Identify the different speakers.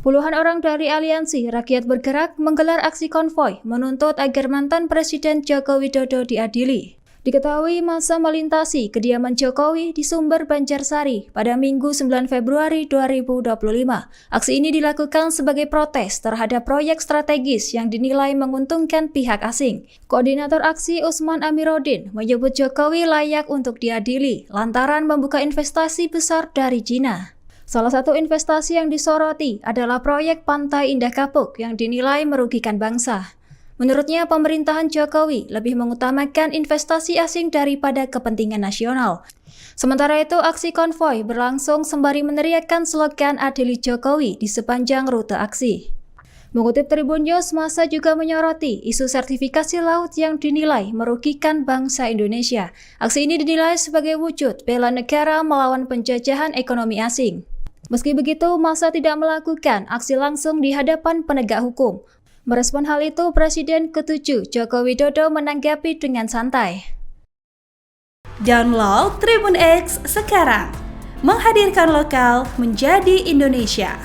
Speaker 1: Puluhan orang dari Aliansi Rakyat Bergerak menggelar aksi konvoi menuntut agar mantan Presiden Joko Widodo diadili. Diketahui masa melintasi kediaman Jokowi di Sumber Banjarsari pada Minggu 9 Februari 2025. Aksi ini dilakukan sebagai protes terhadap proyek strategis yang dinilai menguntungkan pihak asing. Koordinator aksi Usman Amiruddin menyebut Jokowi layak untuk diadili lantaran membuka investasi besar dari Cina. Salah satu investasi yang disoroti adalah proyek Pantai Indah Kapuk yang dinilai merugikan bangsa. Menurutnya, pemerintahan Jokowi lebih mengutamakan investasi asing daripada kepentingan nasional. Sementara itu, aksi konvoi berlangsung sembari meneriakkan slogan Adili Jokowi di sepanjang rute aksi. Mengutip Tribun News, massa juga menyoroti isu sertifikasi laut yang dinilai merugikan bangsa Indonesia. Aksi ini dinilai sebagai wujud bela negara melawan penjajahan ekonomi asing. Meski begitu, massa tidak melakukan aksi langsung di hadapan penegak hukum. Merespon hal itu, Presiden ke-7 Joko Widodo menanggapi dengan santai.
Speaker 2: Download Tribun X sekarang, menghadirkan lokal menjadi Indonesia.